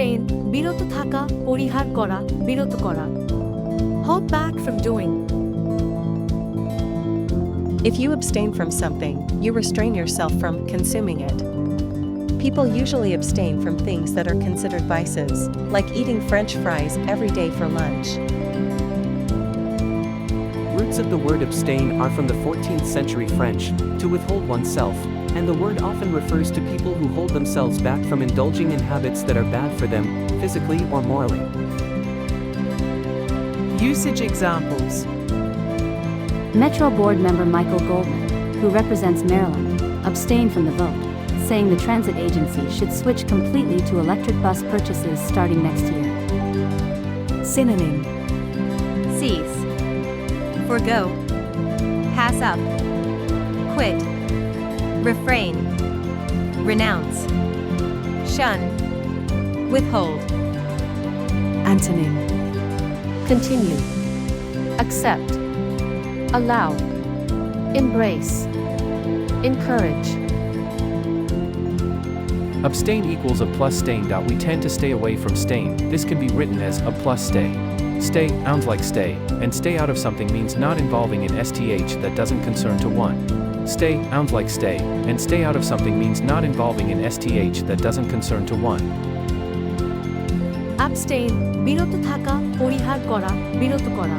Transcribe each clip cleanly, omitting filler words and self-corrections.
Abstain, বিরত থাকা, পরিহার করা, বিরত করা. Hold back from doing. If you abstain from something, you restrain yourself from consuming it. People usually abstain from things that are considered vices, like eating French fries every day for lunch. Roots of the word abstain are from the 14th century French, to withhold oneself, and the word often refers to people who hold themselves back from indulging in habits that are bad for them, physically or morally. Usage examples. Metro Board member Michael Goldman, who represents Maryland, abstained from the vote, saying the transit agency should switch completely to electric bus purchases starting next year. Synonym. Cease, forgo, pass up, quit, refrain, renounce, shun, withhold. Antonym. Continue, accept, allow, embrace, encourage. Abstain equals a plus stain. We tend to stay away from stain. This can be written as a plus stay. Stay sounds like stay, and stay out of something means not involving in STH that doesn't concern to one. Stay sounds like stay, and stay out of something means not involving in STH that doesn't concern to one. Abstain, বিরত থাকা, পরিহার করা, বিরত করা.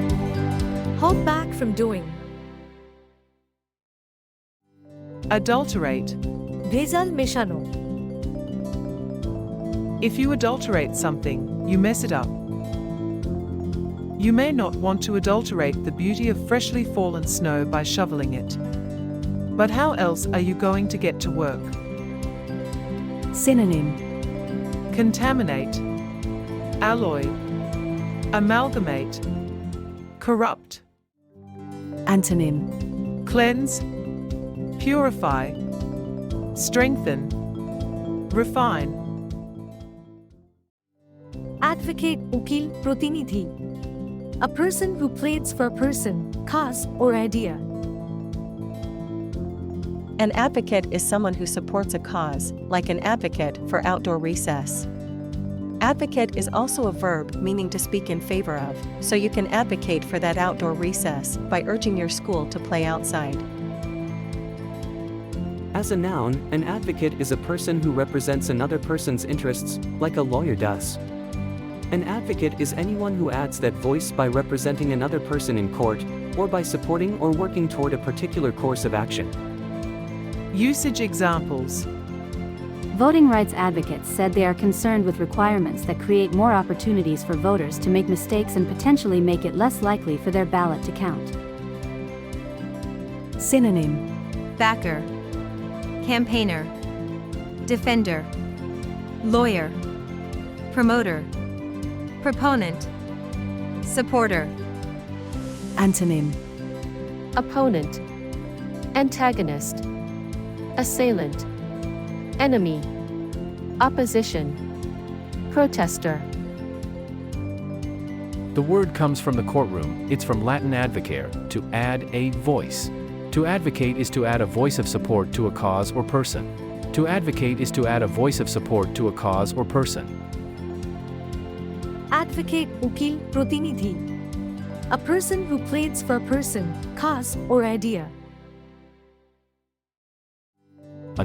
Hold back from doing. Adulterate. ভেজাল মেশানো. If you adulterate something, you mess it up. You may not want to adulterate the beauty of freshly fallen snow by shoveling it. But how else are you going to get to work? Synonym. Contaminate, alloy, amalgamate, corrupt. Antonym. Cleanse, purify, strengthen, refine. Advocate, উকিল, প্রতিনিধি. A person who pleads for a person, cause, or idea. An advocate is someone who supports a cause, like an advocate for outdoor recess. Advocate is also a verb meaning to speak in favor of, so you can advocate for that outdoor recess by urging your school to play outside. As a noun, an advocate is a person who represents another person's interests, like a lawyer does. An advocate is anyone who adds that voice by representing another person in court, or by supporting or working toward a particular course of action. Usage examples. Voting rights advocates said they are concerned with requirements that create more opportunities for voters to make mistakes and potentially make it less likely for their ballot to count. Synonym. Backer, campaigner, defender, lawyer, promoter, proponent, supporter. Antonym. Opponent, antagonist, assailant, enemy, opposition, protester. The word comes from the courtroom. It's from Latin advocare, to add a voice. To advocate is to add a voice of support to a cause or person. To advocate is to add a voice of support to a cause or person. Advocate, উকিল, প্রতিনিধি. A person who pleads for a person, cause, or idea.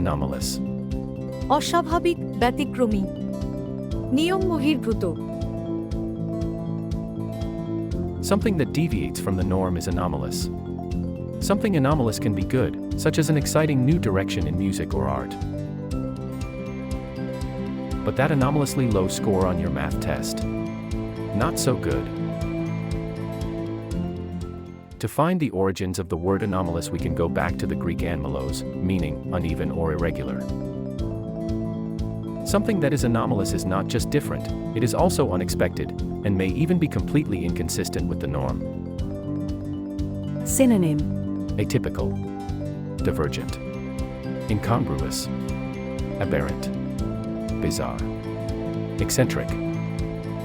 Anomalous. অস্বাভাবিক, ব্যতিক্রমী. নিয়ম বহির্ভূত. Something that deviates from the norm is anomalous. Something anomalous can be good, such as an exciting new direction in music or art. But that anomalously low score on your math test? Not so good. To find the origins of the word anomalous, we can go back to the Greek anmelos, meaning uneven or irregular. Something that is anomalous is not just different, it is also unexpected, and may even be completely inconsistent with the norm. Synonym. Atypical, divergent, incongruous, aberrant, bizarre, eccentric,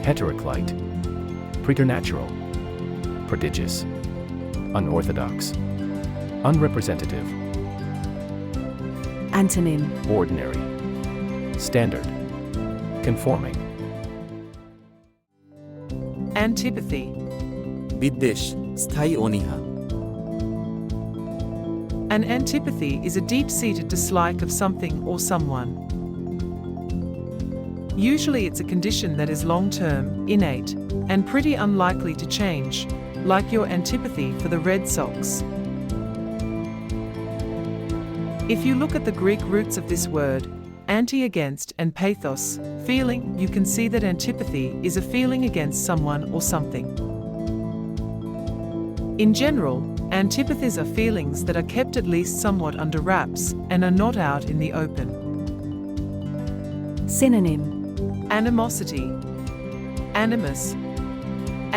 heteroclite, preternatural, prodigious, unorthodox, unrepresentative. Antonym. Ordinary, standard, conforming, Antipathy. বিদ্বেষ, স্থায়ী অনীহা। An antipathy is a deep-seated dislike of something or someone. Usually it's a condition that is long-term, innate, and pretty unlikely to change, like your antipathy for the Red Sox. If you look at the Greek roots of this word, anti against and pathos, feeling, you can see that antipathy is a feeling against someone or something. In general, antipathies are feelings that are kept at least somewhat under wraps and are not out in the open. Synonym: Animosity, animus,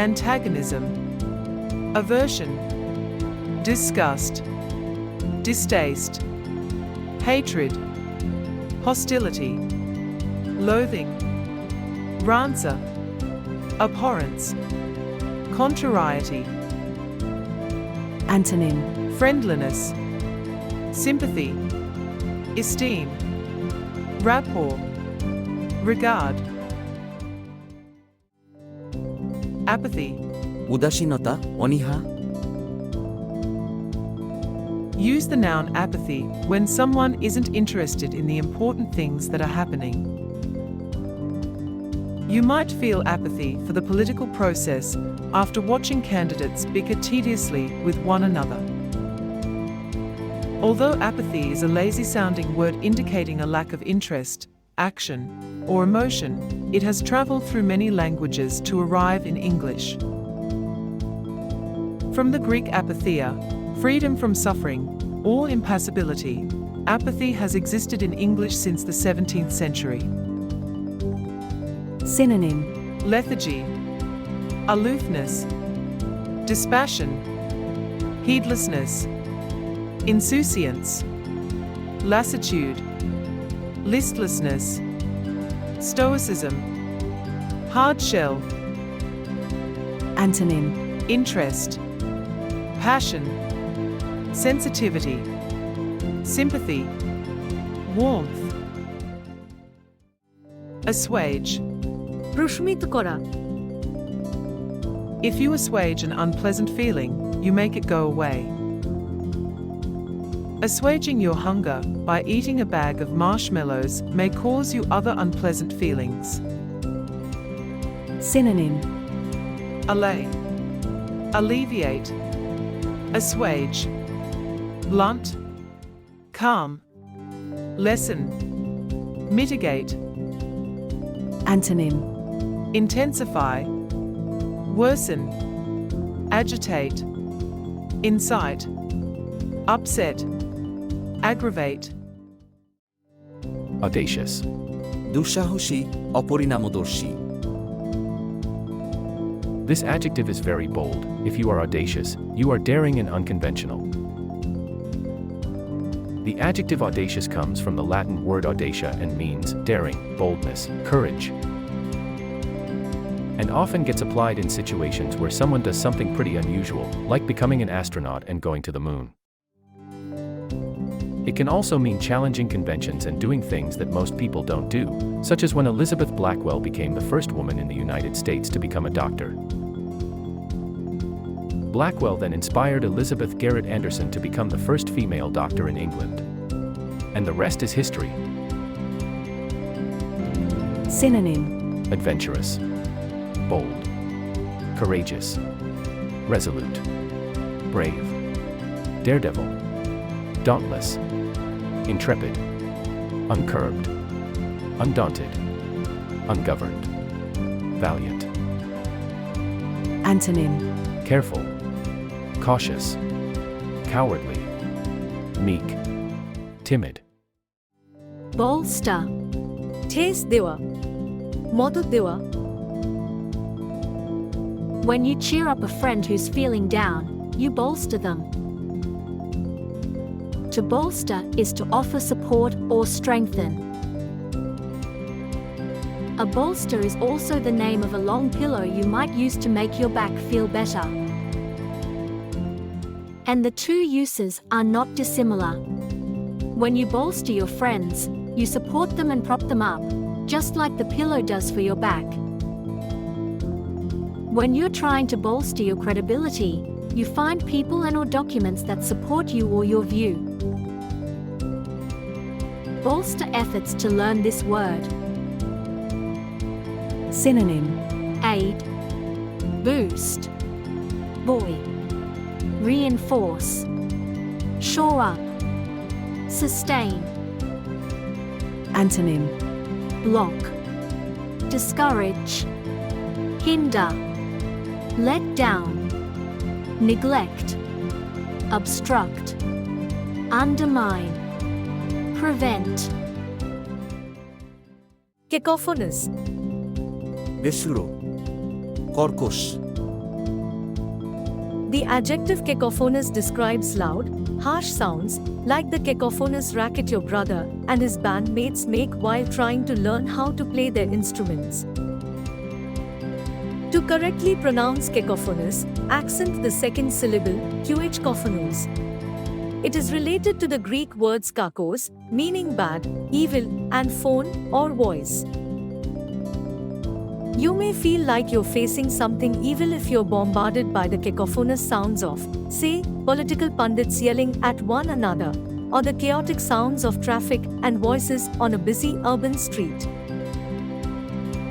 antagonism, aversion, disgust, distaste, hatred, hostility, loathing, rancour, abhorrence, contrariety. Antonym: Friendliness, sympathy, esteem, rapport, regard. Apathy. উদাসীনতা, অনীহা। Use the noun apathy when someone isn't interested in the important things that are happening. You might feel apathy for the political process after watching candidates bicker tediously with one another. Although apathy is a lazy-sounding word indicating a lack of interest, action, or emotion, it has traveled through many languages to arrive in English. From the Greek apatheia, freedom from suffering, or impassibility, apathy has existed in English since the 17th century. Synonym: Lethargy, aloofness, dispassion, heedlessness, insouciance, lassitude, listlessness, stoicism, hard shell. Antonym: Interest, passion, sensitivity, sympathy, warmth. Assuage. প্রশমিত করা। If you assuage an unpleasant feeling, you make it go away. Assuaging your hunger by eating a bag of marshmallows may cause you other unpleasant feelings. Synonym: Allay, alleviate, assuage, blunt, calm, lessen, mitigate. Antonym: Intensify, worsen, agitate, incite, upset, aggravate. Audacious. দুঃসাহসী, অপরিণামদর্শী। This adjective is very bold. If you are audacious, you are daring and unconventional. The adjective audacious comes from the Latin word audacia and means daring, boldness, courage, and often gets applied in situations where someone does something pretty unusual, like becoming an astronaut and going to the moon. It can also mean challenging conventions and doing things that most people don't do, such as when Elizabeth Blackwell became the first woman in the United States to become a doctor. Blackwell then inspired Elizabeth Garrett Anderson to become the first female doctor in England. And the rest is history. Synonym: Adventurous, bold, courageous, resolute, brave, daredevil, dauntless, intrepid, uncurbed, undaunted, ungoverned, valiant. Antonym: Careful, cautious, cowardly, meek, timid. bolster, ঠেস দেওয়া, মদত দেওয়া। When you cheer up a friend who's feeling down, you bolster them. To bolster is to offer support or strengthen. A bolster is also the name of a long pillow you might use to make your back feel better. And the two uses are not dissimilar. When you bolster your friends, you support them and prop them up, just like the pillow does for your back. When you're trying to bolster your credibility, you find people and/or documents that support you or your view. Bolster efforts to learn this word. Synonym: Aid, boost, buoy, reinforce, shore up, sustain. Antonym: Block, discourage, hinder, let down, neglect, obstruct, undermine, prevent. Cacophonous. বেসুরো, কর্কশ, The adjective cacophonous describes loud, harsh sounds, like the cacophonous racket your brother and his bandmates make while trying to learn how to play their instruments. To correctly pronounce cacophonous, accent the second syllable, qh-cophonous. It is related to the Greek words kakos, meaning bad, evil, and phone, or voice. You may feel like you're facing something evil if you're bombarded by the cacophonous sounds of, say, political pundits yelling at one another, or the chaotic sounds of traffic and voices on a busy urban street.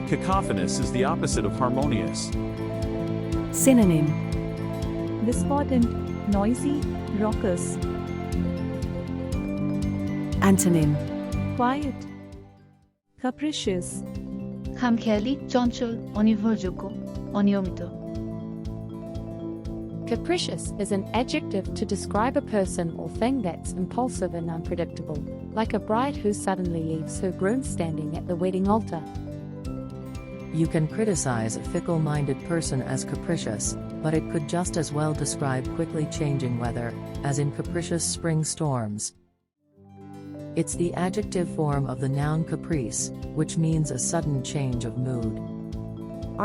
Cacophonous is the opposite of harmonious. Synonym: discordant, noisy, raucous. Antonym: Quiet, capricious. খামখেয়ালি, চঞ্চল, অনির্ভরযোগ্য, অনিয়মিত। Capricious is an adjective to describe a person or thing that's impulsive and unpredictable, like a bride who suddenly leaves her groom standing at the wedding altar. You can criticize a fickle-minded person as capricious, but it could just as well describe quickly changing weather, as in capricious spring storms. It's the adjective form of the noun caprice, which means a sudden change of mood.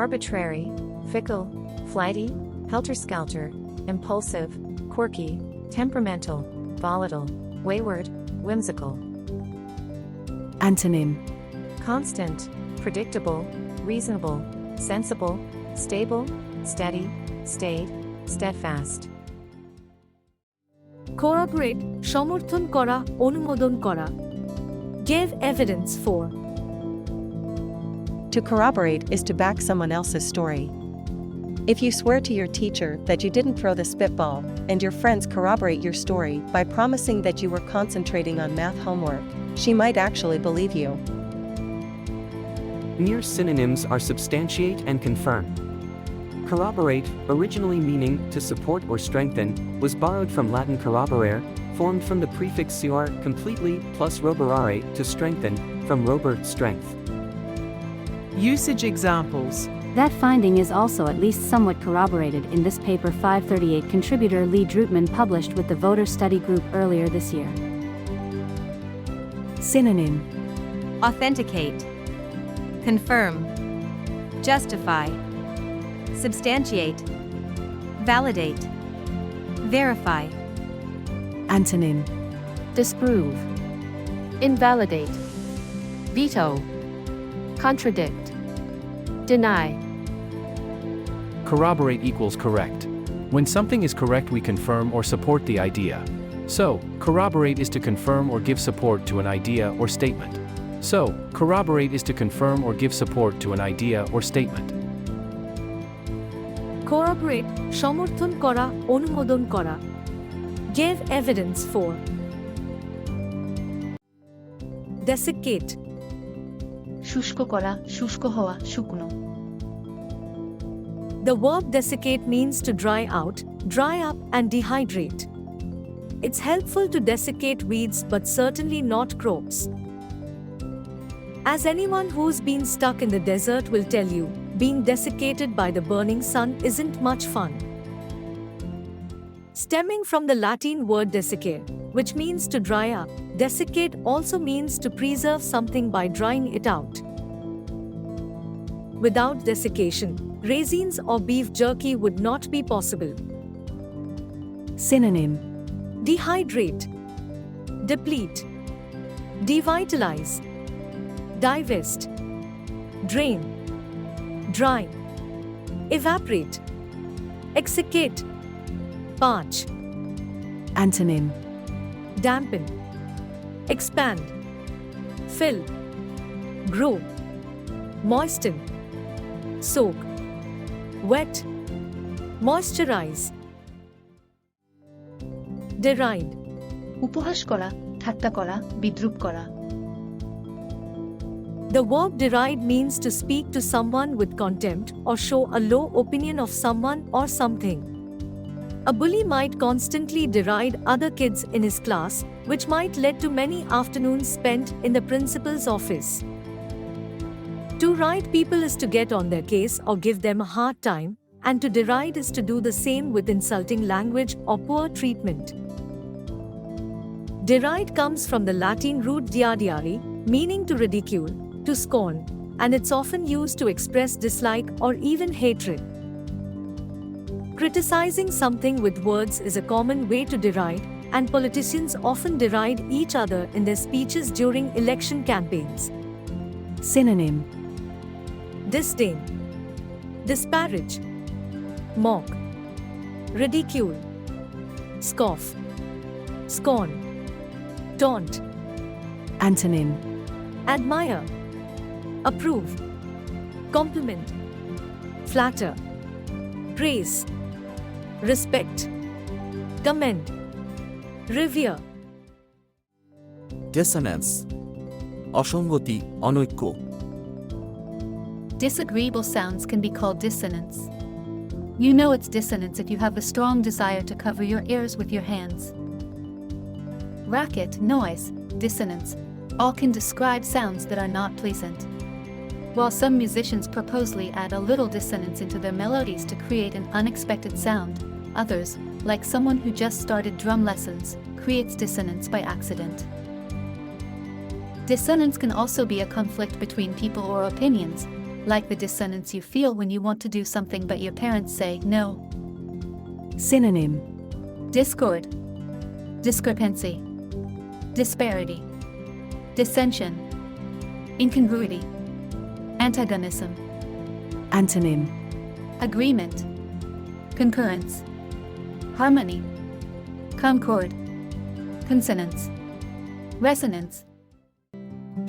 Arbitrary, fickle, flighty, helter-skelter, impulsive, quirky, temperamental, volatile, wayward, whimsical. Antonym: Constant, predictable, reasonable, sensible, stable, steady, staid, steadfast. corroborate, সমর্থন করা, অনুমোদন করা. Give evidence for. To corroborate is to back someone else's story. If you swear to your teacher that you didn't throw the spitball, and your friends corroborate your story by promising that you were concentrating on math homework, she might actually believe you. Near synonyms are substantiate and confirm. Corroborate, originally meaning to support or strengthen, was borrowed from Latin corroborare, formed from the prefix "-ur", completely, plus roborare, to strengthen, from rober, strength. Usage examples. That finding is also at least somewhat corroborated in this paper 538 contributor Lee Drutman published with the Voter Study Group earlier this year. Synonym: Authenticate, confirm, justify, substantiate, validate, verify. Antonym: Disprove, invalidate, veto, contradict, deny. Corroborate equals correct. When something is correct, we confirm or support the idea. So, corroborate is to confirm or give support to an idea or statement. So, corroborate is to confirm or give support to an idea or statement. corroborate, সমর্থন করা, অনুমোদন করা. Give evidence for. Desiccate. শুষ্ক করা, শুষ্ক হওয়া, শুকনো। The verb desiccate means to dry out, dry up, and dehydrate. It's helpful to desiccate weeds but certainly not crops. As anyone who's been stuck in the desert will tell you, being desiccated by the burning sun isn't much fun. Stemming from the Latin word desiccare, which means to dry up, desiccate also means to preserve something by drying it out. Without desiccation, raisins or beef jerky would not be possible. Synonym: dehydrate, deplete, devitalize, divest, drain, dry, evaporate, exsiccate, parch, Antonym: dampen, expand, fill, grow, moisten, soak, wet, moisturize. Deride, উপহাস করা, ঠাট্টা করা, বিদ্রূপ করা। the verb deride means to speak to someone with contempt or show a low opinion of someone or something. A bully might constantly deride other kids in his class, which might lead to many afternoons spent in the principal's office. To ride people is to get on their case or give them a hard time, and to deride is to do the same with insulting language or poor treatment. Deride comes from the Latin root diadiare, meaning to ridicule, to scorn, and it's often used to express dislike or even hatred. Criticizing something with words is a common way to deride, and politicians often deride each other in their speeches during election campaigns. Synonym: Disdain, disparage, mock, ridicule, scoff, scorn, taunt. Antonym: Admire, approve, compliment, flatter, praise, respect, commend, revere. Dissonance, অসঙ্গতি, অনৈক্য। Disagreeable sounds can be called dissonance. You know it's dissonance if you have a strong desire to cover your ears with your hands. Racket, noise, dissonance, all can describe sounds that are not pleasant. While some musicians purposely add a little dissonance into their melodies to create an unexpected sound, others, like someone who just started drum lessons, creates dissonance by accident. Dissonance can also be a conflict between people or opinions, like the dissonance you feel when you want to do something but your parents say no. Synonym: Discord, discrepancy, disparity, dissension, incongruity, antagonism. Antonym: Agreement, concurrence, harmony, concord, consonance, resonance.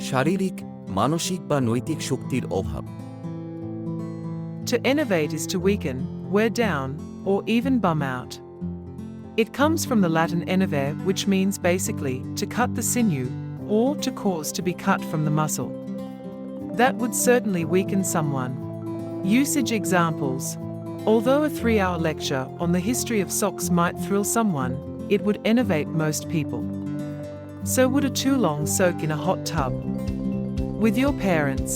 শারীরিক, মানসিক বা নৈতিক শক্তির অভাব। To innovate is to weaken, wear down, or even bum out. It comes from the Latin innovare, which means basically to cut the sinew, or to cause to be cut from the muscle. That would certainly weaken someone. Usage examples. Although a 3-hour lecture on the history of socks might thrill someone, it would innovate most people. So would a too long soak in a hot tub. With your parents.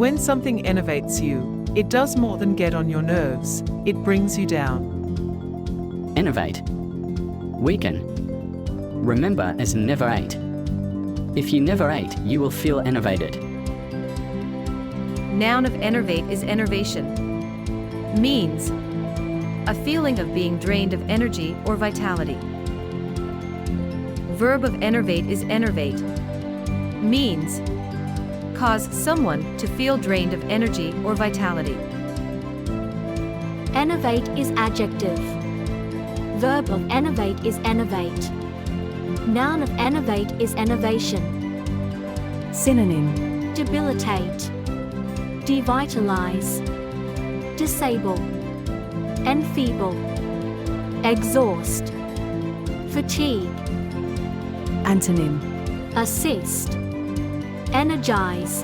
When something innovates you, it does more than get on your nerves, it brings you down. Innovate. Weaken. Remember as never ate. If you never ate, you will feel innovated. Noun of enervate is enervation. Means a feeling of being drained of energy or vitality. Verb of enervate is enervate. Means cause someone to feel drained of energy or vitality. Enervate is adjective. Verb of enervate is enervate. Noun of enervate is enervation. Synonym: Debilitate, devitalize, disable, enfeeble, exhaust, fatigue. Antonym: Assist, energize,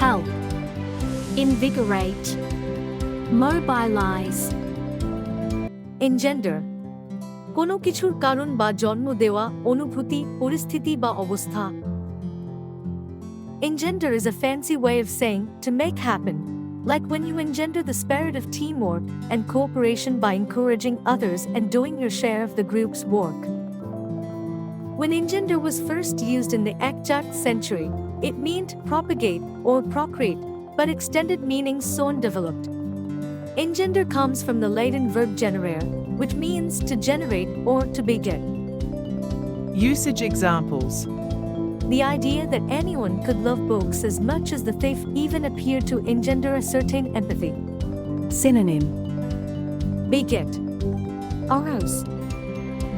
help, invigorate, mobilize. Engender, কোনো কিছুর কারণ বা জন্ম দেওয়া, অনুভূতি, পরিস্থিতি বা অবস্থা. Engender is a fancy way of saying to make happen, like when you engender the spirit of teamwork and cooperation by encouraging others and doing your share of the group's work. When engender was first used in the 18th century, it meant propagate or procreate, but extended meanings soon developed. Engender comes from the Latin verb generare, which means to generate or to beget. Usage examples. The idea that anyone could love books as much as the thief even appeared to engender a certain empathy. Synonym: beget, arouse,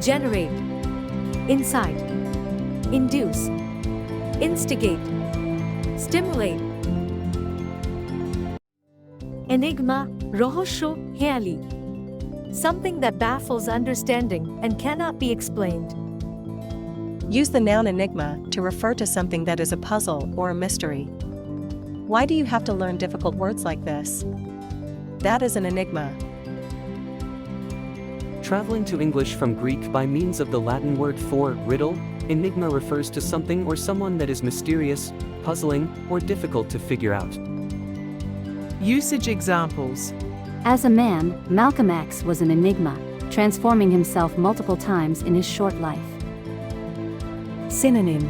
generate, incite, induce, instigate, stimulate. Enigma, rohosho, heali. Something that baffles understanding and cannot be explained. Use the noun enigma to refer to something that is a puzzle or a mystery. Why do you have to learn difficult words like this? That is an enigma. Traveling to English from Greek by means of the Latin word for riddle, enigma refers to something or someone that is mysterious, puzzling, or difficult to figure out. Usage examples. As a man, Malcolm X was an enigma, transforming himself multiple times in his short life. Synonym: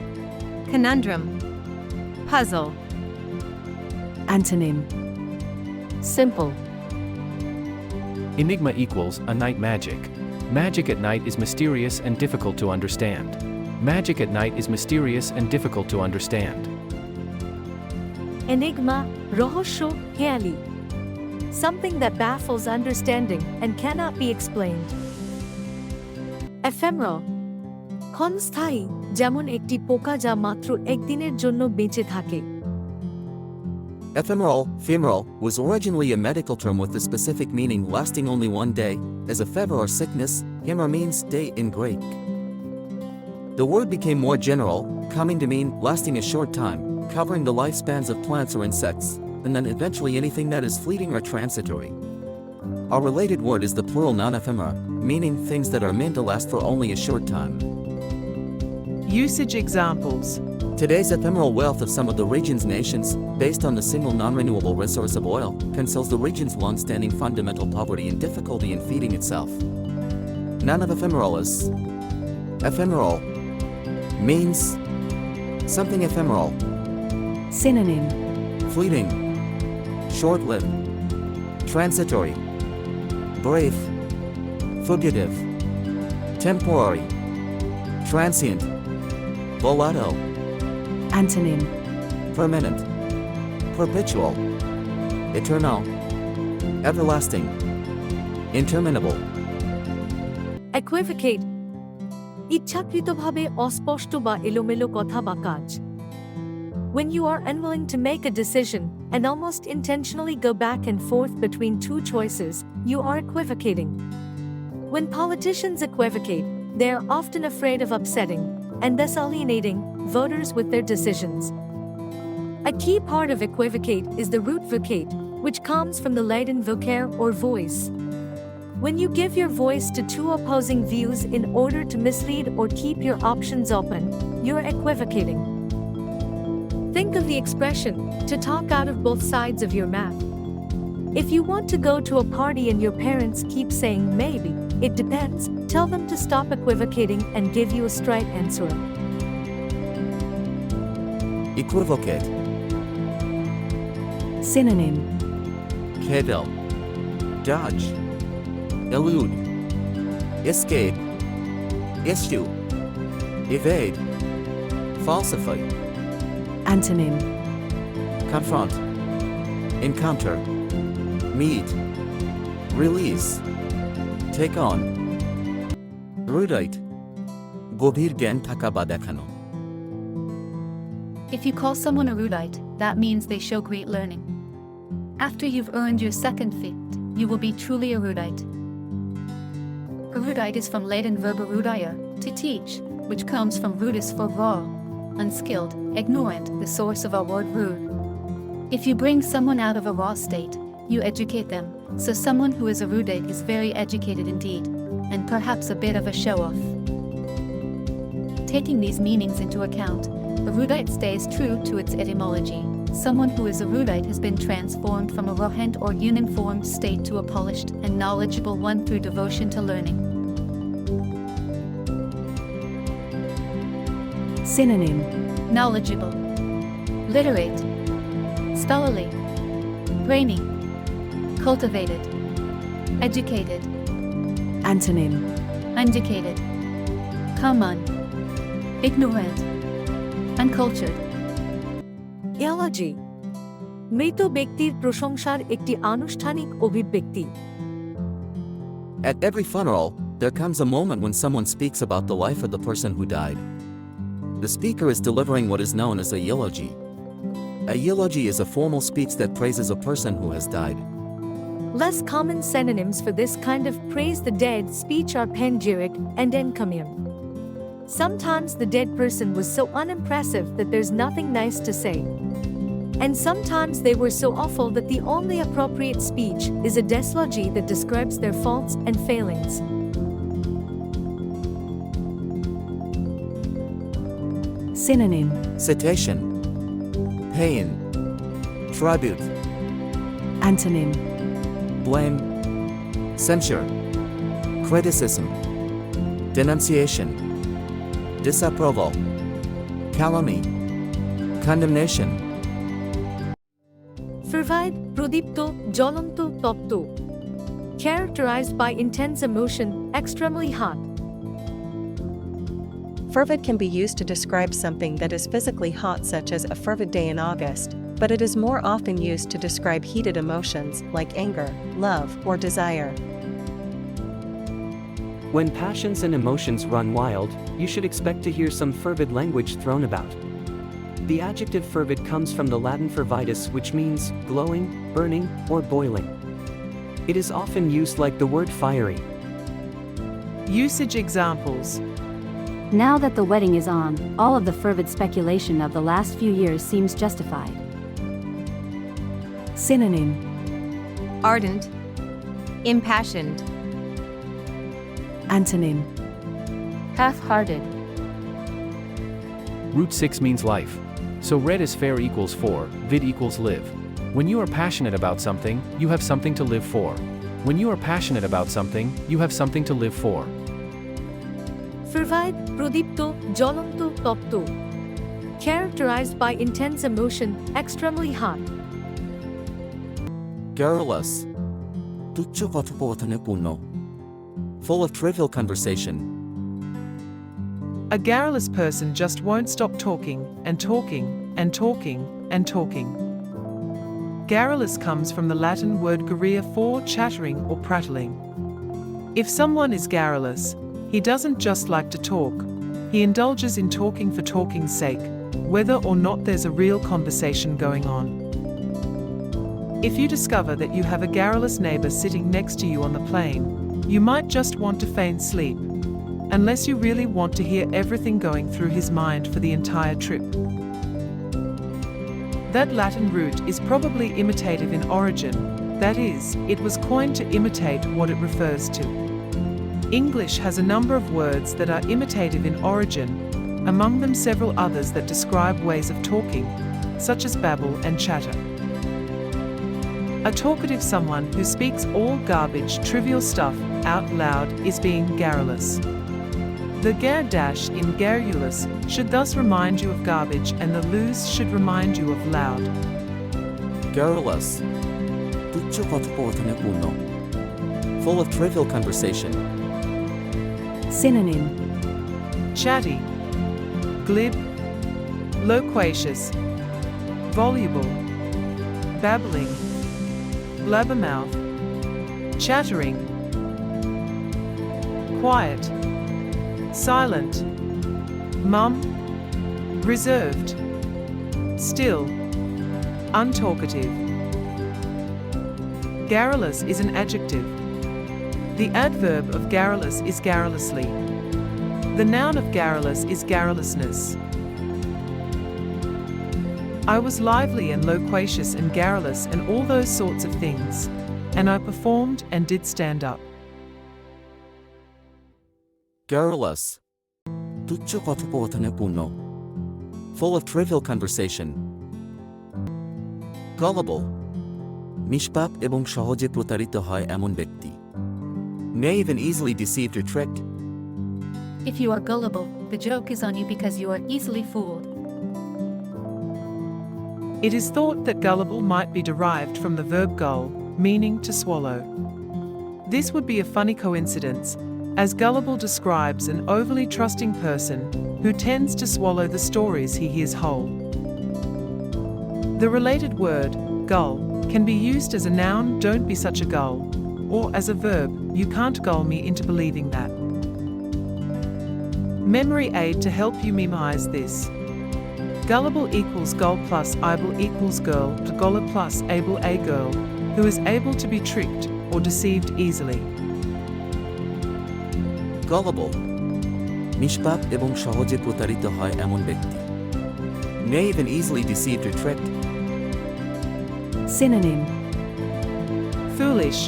Conundrum. Puzzle. Antonym: simple. Enigma equals a night magic. Magic at night is mysterious and difficult to understand. Magic at night is mysterious and difficult to understand. Enigma, rohosho, heali. Something that baffles understanding and cannot be explained. Ephemeral. ক্ষণস্থায়ী, যেমন একটি পোকা যা মাত্র একদিনের জন্য বেঁচে থাকে। Ephemeral was originally a medical term with a specific meaning lasting only one day, as a fever or sickness, hemera means day in Greek. The word became more general, coming to mean lasting a short time, covering the lifespans of plants or insects, and then eventually anything that is fleeting or transitory. A related word is the plural noun ephemera, meaning things that are meant to last for only a short time. Usage examples. Today's ephemeral wealth of some of the region's nations, based on the single non-renewable resource of oil, conceals the region's long-standing fundamental poverty and difficulty in feeding itself. None of ephemeral is. Ephemeral means something ephemeral. Synonym: Fleeting, short-lived, transitory, brief, fugitive, temporary, transient, volatile. Antonym: Permanent, perpetual, eternal, everlasting, interminable. equivocate. ইচ্ছাকৃতভাবে অস্পষ্ট বা এলোমেলো কথা বা কাজ. When you are unwilling to make a decision and almost intentionally go back and forth between two choices, you are equivocating. When politicians equivocate, they are often afraid of upsetting and thus alienating voters with their decisions. A key part of equivocate is the root vocate, which comes from the Latin vocare or voice. When you give your voice to two opposing views in order to mislead or keep your options open, you're equivocating. Think of the expression, to talk out of both sides of your mouth. If you want to go to a party and your parents keep saying maybe, it depends, tell them to stop equivocating and give you a straight answer. Equivocate. Synonym: Kedel, dodge, elude, escape, issue, evade, falsify. Antonym: Confront, encounter, meet, release, take on. Erudite, গভীর জ্ঞান থাকা বা দেখানো. If you call someone erudite, that means they show great learning. After you've earned your second fit, you will be truly erudite. Erudite is from Latin verb erudire, to teach, which comes from rudis for raw, unskilled, ignorant, the source of our word rude. If you bring someone out of a raw state, you educate them, so someone who is erudite is very educated indeed, and perhaps a bit of a show-off. Taking these meanings into account, erudite stays true to its etymology. Someone who is erudite has been transformed from a rohent or uniformed state to a polished and knowledgeable one through devotion to learning. Synonym: Knowledgeable, literate, scholarly, brainy, cultivated, educated. Antonym: Uneducated, common, ignorant, uncultured. Elegy. মৃত ব্যক্তির প্রশংসার একটি আনুষ্ঠানিক অভিব্যক্তি। At every funeral, there comes a moment when someone speaks about the life of the person who died. The speaker is delivering what is known as a eulogy. A eulogy is a formal speech that praises a person who has died. Less common synonyms for this kind of praise the dead speech are panegyric and encomium. Sometimes the dead person was so unimpressive that there's nothing nice to say. And sometimes they were so awful that the only appropriate speech is a deslogy that describes their faults and failings. Synonym: Citation, pain, tribute, Antonym: blame, censure, criticism, denunciation, disapproval, calumny, condemnation. Fervid, prodipto, জ্বলন্ত, তপ্ত. Characterized by intense emotion, extremely hot. Fervid can be used to describe something that is physically hot, such as a fervid day in August, but it is more often used to describe heated emotions like anger, love, or desire. When passions and emotions run wild, you should expect to hear some fervid language thrown about. The adjective fervid comes from the Latin fervidus, which means glowing, burning, or boiling. It is often used like the word fiery. Usage examples. Now that the wedding is on, all of the fervid speculation of the last few years seems justified. Synonym: Ardent, impassioned, Antonym: half-hearted. Root 6 means life. So red is fair equals for, vid equals live. When you are passionate about something, you have something to live for. When you are passionate about something, you have something to live for. Fervid, prodipto, জ্বলন্ত, তপ্ত. Characterized by intense emotion, extremely hot. Garrulous, তুচ্ছ কথোপকথনে পূর্ণ, full of trivial conversation. A garrulous person just won't stop talking, and talking, and talking, and talking. Garrulous comes from the Latin word geria for chattering or prattling. If someone is garrulous, he doesn't just like to talk, he indulges in talking for talking's sake, whether or not there's a real conversation going on. If you discover that you have a garrulous neighbor sitting next to you on the plane, you might just want to feign sleep, unless you really want to hear everything going through his mind for the entire trip. That Latin root is probably imitative in origin, that is, it was coined to imitate what it refers to. English has a number of words that are imitative in origin, among them several others that describe ways of talking, such as babble and chatter. A talkative someone who speaks all garbage, trivial stuff out loud is being garrulous. The gar dash in garrulous should thus remind you of garbage, and the lose should remind you of loud. Garrulous, তুচ্ছ কথোপকথনে পূর্ণ, full of trivial conversation. Synonym: Chatty, glib, loquacious, voluble, babbling, blabbermouth, chattering, quiet, silent, mum, reserved, still, untalkative. Garrulous is an adjective. The adverb of garrulous is garrulously. The noun of garrulous is garrulousness. I was lively and loquacious and garrulous and all those sorts of things, and I performed and did stand up. Garrulous, তুচ্ছ কথোপকথনে পূর্ণ, full of trivial conversation. Gullible, নিষ্পাপ এবং সহজে প্রতারিত হয় এমন ব্যক্তি. Naive and easily deceived or tricked. If you are gullible, the joke is on you because you are easily fooled. It is thought that gullible might be derived from the verb gull, meaning to swallow. This would be a funny coincidence, as gullible describes an overly trusting person who tends to swallow the stories he hears whole. The related word, gull, can be used as a noun, don't be such a gull, or as a verb, you can't gull me into believing that. Memory aid to help you memorize this. Gullible equals gull plus able equals girl, goller plus able a girl, who is able to be tricked or deceived easily. Gullible নিষ্পাপ এবং সহজে প্রতারিত হয় এমন ব্যক্তি. Naive and easily deceived or tricked. Synonym. Foolish,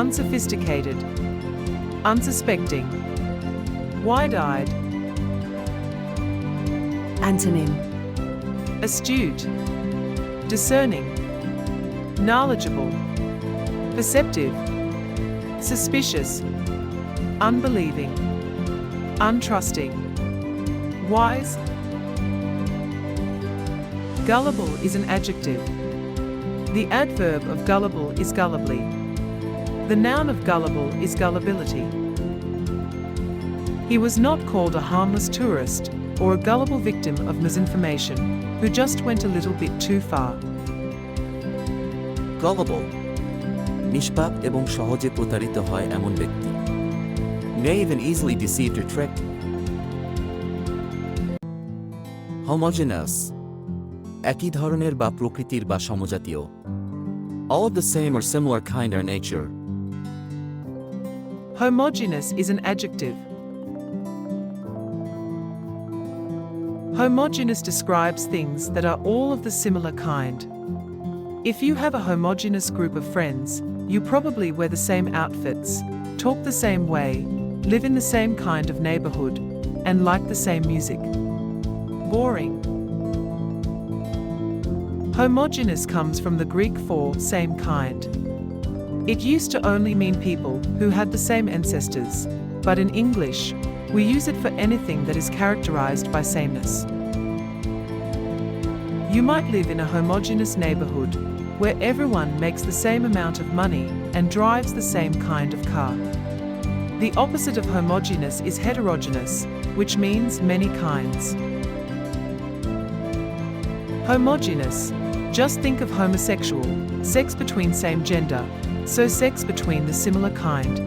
unsophisticated, unsuspecting, wide-eyed. Antonym. Astute, discerning, knowledgeable, perceptive, suspicious, unbelieving, untrusting, wise. Gullible is an adjective. The adverb of gullible is gullibly. The noun of gullible is gullibility. He was not called a harmless tourist or a gullible victim of misinformation who just went a little bit too far. Gullible নিষ্পাপ এবং সহজে প্রতারিত হয় এমন ব্যক্তি. Naive and easily deceived or tricked. Homogeneous একই ধরনের বা প্রকৃতির বা সমজাতীয়. All of the same or similar kind or nature. Homogeneous is an adjective. Homogeneous describes things that are all of the similar kind. If you have a homogeneous group of friends, you probably wear the same outfits, talk the same way, live in the same kind of neighborhood, and like the same music. Boring. Homogeneous comes from the Greek for same kind. It used to only mean people who had the same ancestors, but in English, we use it for anything that is characterized by sameness. You might live in a homogeneous neighborhood where everyone makes the same amount of money and drives the same kind of car. The opposite of homogeneous is heterogeneous, which means many kinds. Homogeneous. Just think of homosexual, sex between same gender, so sex between the similar kind.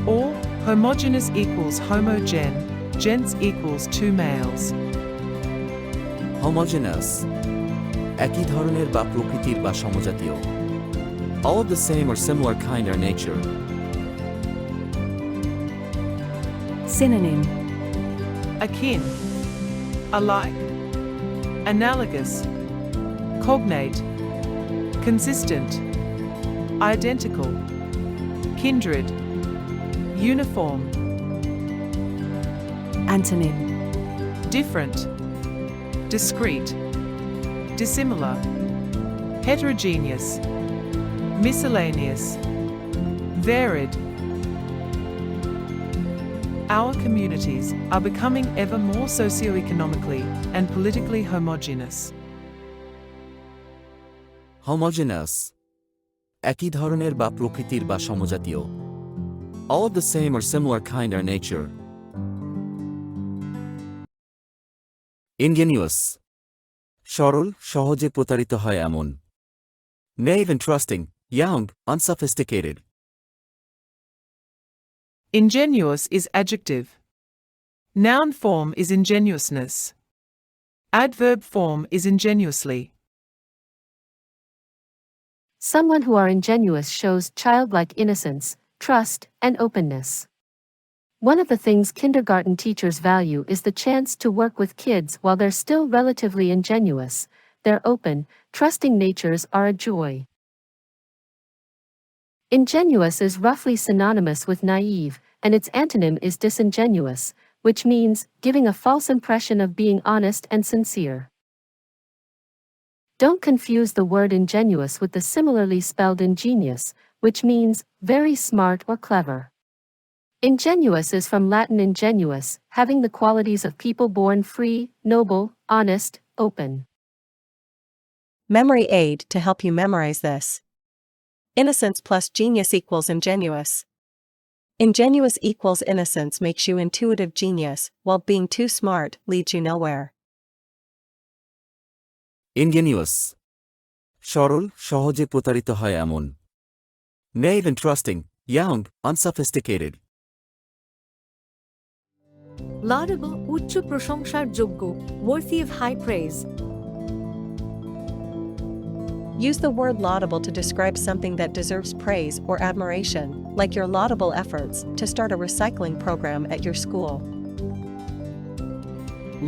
Or homogeneous equals homogen, gens equals two males. Homogeneous একই ধরনের বা প্রকৃতির বা সমজাতীয়. All of the same or similar kind or nature. Synonym. Akin, alike, analogous, cognate, consistent, identical, kindred, uniform. Antonym. Different, discrete, dissimilar, heterogeneous, miscellaneous, varied. Our communities are becoming ever more socioeconomically and politically homogeneous. Homogeneous একই ধরনের বা প্রকৃতির বা সমজাতীয়. All of the same or similar kind or nature. Ingenuous সরল, সহজে প্রতারিত হয় এমন. Naive and trusting, young, unsophisticated. Ingenuous is adjective. Noun form is ingenuousness. Adverb form is ingenuously. Someone who are ingenuous shows childlike innocence, trust, and openness. One of the things kindergarten teachers value is the chance to work with kids while they're still relatively ingenuous. Their open, trusting natures are a joy. Ingenuous is roughly synonymous with naive, and its antonym is disingenuous, which means giving a false impression of being honest and sincere. Don't confuse the word ingenuous with the similarly spelled ingenious, which means very smart or clever. Ingenuous is from Latin ingenuus, having the qualities of people born free, noble, honest, open. Memory aid to help you memorize this. Innocence plus genius equals ingenuous. Ingenuous equals innocence makes you intuitive genius, while being too smart leads you nowhere. Ingenuous সরল, সহজে প্রতারিত হয় এমন. Naive and trusting, young, unsophisticated. Laudable, উচ্চ প্রশংসার যোগ্য, worthy of high praise. Use the word laudable to describe something that deserves praise or admiration, like your laudable efforts to start a recycling program at your school.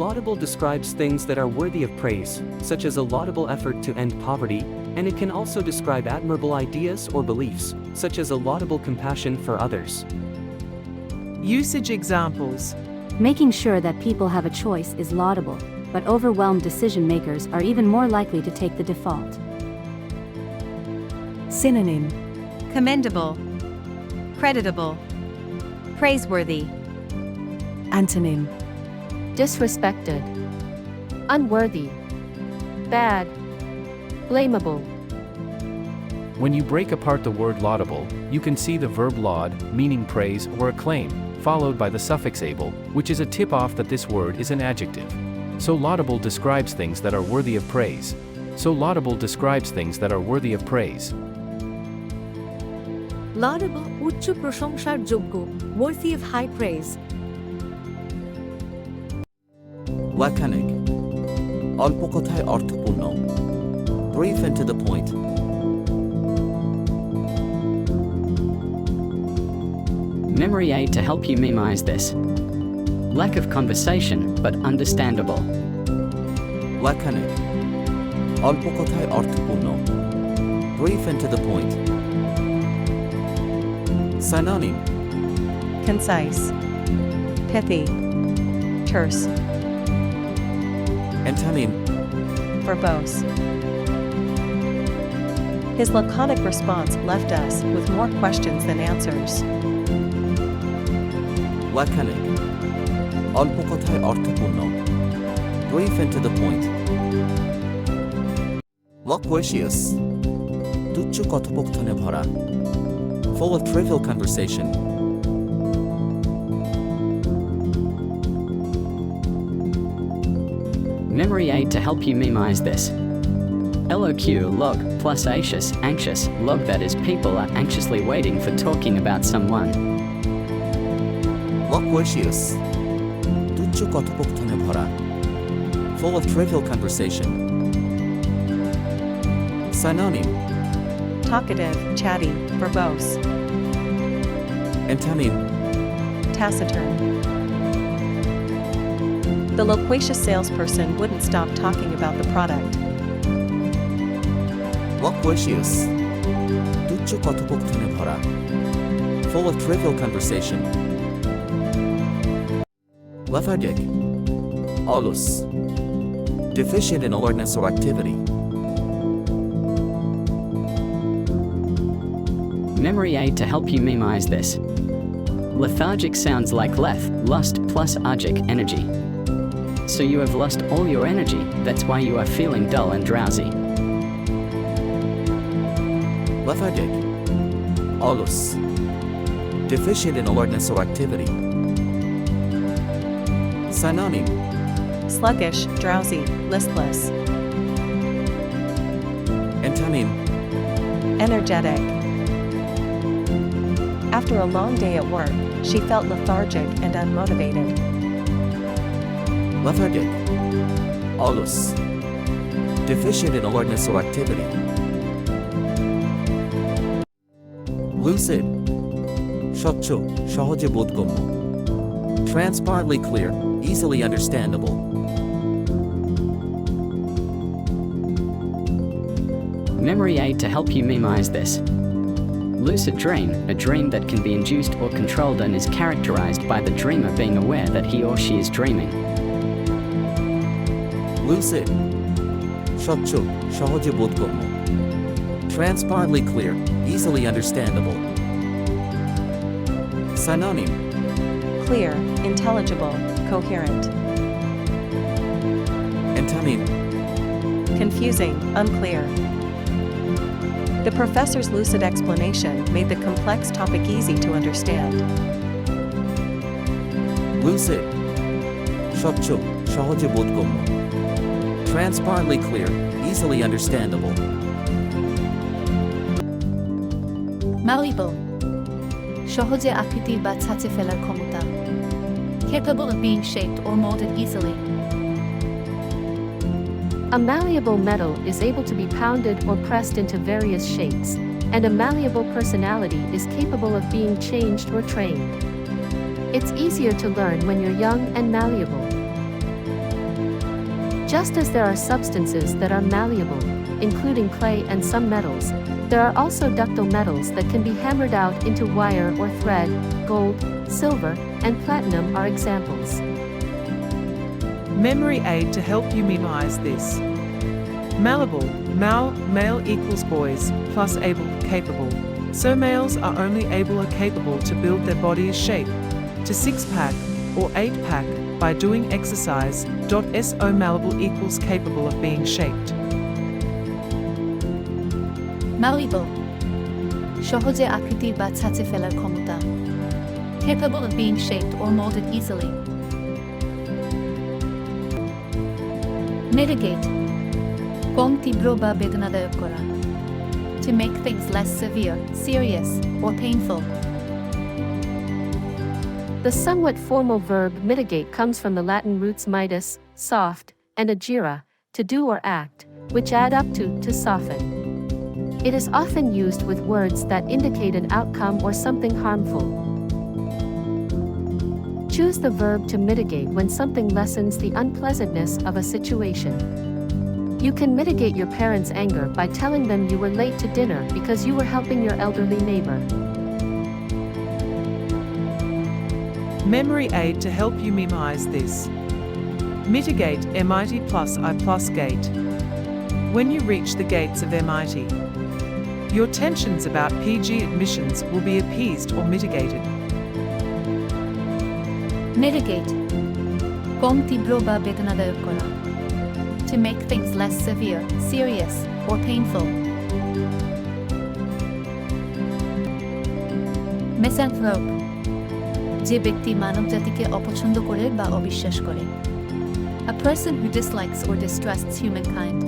Laudable describes things that are worthy of praise, such as a laudable effort to end poverty, and it can also describe admirable ideas or beliefs, such as a laudable compassion for others. Usage examples. Making sure that people have a choice is laudable, but overwhelmed decision makers are even more likely to take the default. Synonym. Commendable, creditable, praiseworthy. Antonym. Disrespected, unworthy, bad, blamable. When you break apart the word laudable, you can see the verb laud, meaning praise or acclaim, followed by the suffix able, which is a tip-off that this word is an adjective. So laudable describes things that are worthy of praise. So laudable describes things that are worthy of praise. Laudable, উচ্চ প্রশংসার যোগ্য, worthy of high praise. Laconic. অল্প কথায় অর্থপূর্ণ. Brief and to the point. Memory aid to help you memorize this. Lack of conversation, but understandable. Laconic. অল্প কথায় অর্থপূর্ণ. Brief and to the point. Synonym. Concise, pithy, terse. Antonym. Verbose. His laconic response left us with more questions than answers. Laconic. অল্প কথায় অর্থপূর্ণ. Brief and to the point. Loquacious. তুচ্ছ কথোপকথনে ভরা. Full of trivial conversation. Memory aid to help you memorize this. LOQ log plus anxious log, that is, people are anxiously waiting for talking about someone. Loquacious. তুচ্ছ কথোপকথনে ভরা. Full of trivial conversation. Synonym. Talkative, chatty, verbose. Antonym. Taciturn. The loquacious salesperson wouldn't stop talking about the product. Loquacious. তুচ্ছ কথোপকথনে ভরা. Full of trivial conversation. Lethargic. Alus. Deficient in alertness or activity. Memory aid to help you memorize this. Lethargic sounds like lust plus argic, energy. So you have lost all your energy, that's why you are feeling dull and drowsy. Lethargic. Alus. Deficient in alertness or activity. Synonym. Sluggish, drowsy, listless. Antonym. Energetic. After a long day at work, she felt lethargic and unmotivated. Lethargic. Alus. Deficient in alertness or activity. Lucid. স্বচ্ছ, সহজে বোধগম্য. Transparently clear, easily understandable. Memory aid to help you memorize this. Lucid dream, a dream that can be induced or controlled and is characterized by the dreamer being aware that he or she is dreaming. Lucid. স্বচ্ছ, সহজে বোধগম্য. Transparently clear, easily understandable. Synonym. Clear, intelligible, coherent. Antonym. Confusing, unclear. The professor's lucid explanation made the complex topic easy to understand. Lucid. স্বচ্ছ, সহজে বোধগম্য. Transparently clear, easily understandable. Malleable. সহজে আকৃতি বা ছাঁচে ফেলার ক্ষমতা. Capable of being shaped or molded easily. A malleable metal is able to be pounded or pressed into various shapes, and a malleable personality is capable of being changed or trained. It's easier to learn when you're young and malleable. Just as there are substances that are malleable, including clay and some metals, there are also ductile metals that can be hammered out into wire or thread. Gold, silver, and platinum are examples. Memory aid to help you memorize this. Malleable, male equals boys, plus able, capable. So males are only able or capable to build their body's shape to 6-pack or 8-pack by doing exercise. So malleable equals capable of being shaped. Malleable. সহজে আকৃতি বা ছাঁচে ফেলার ক্ষমতা. Capable of being shaped or molded easily. Mitigate. কম তীব্র বা বেদনাদায়ক করা. To make things less severe, serious, or painful. The somewhat formal verb mitigate comes from the Latin roots mitis, soft, and agere, to do or act, which add up to soften. It is often used with words that indicate an outcome or something harmful. Choose the verb to mitigate when something lessens the unpleasantness of a situation. You can mitigate your parents' anger by telling them you were late to dinner because you were helping your elderly neighbor. Memory aid to help you memorize this. Mitigate MIT plus I plus gate. When you reach the gates of MIT, your tensions about PG admissions will be appeased or mitigated. Mitigate. কম তীব্র বা বেদনাদায়ক করা. To make things less severe, serious, or painful. Misanthrope. যে ব্যক্তি মানবজাতিকে অপছন্দ করে বা অবিশ্বাস করে. A person who dislikes or distrusts humankind.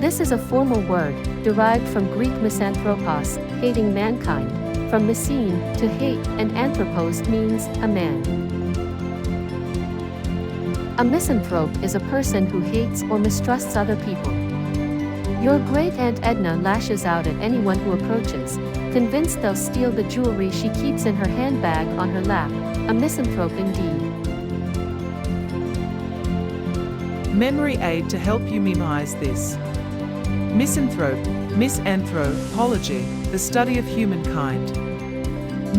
This is a formal word, derived from Greek misanthropos, hating mankind, from misin, to hate, and anthropos means a man. A misanthrope is a person who hates or mistrusts other people. Your great-aunt Edna lashes out at anyone who approaches, convinced they'll steal the jewelry she keeps in her handbag on her lap. A misanthrope indeed. Memory aid to help you memorize this. Misanthropology, the study of humankind.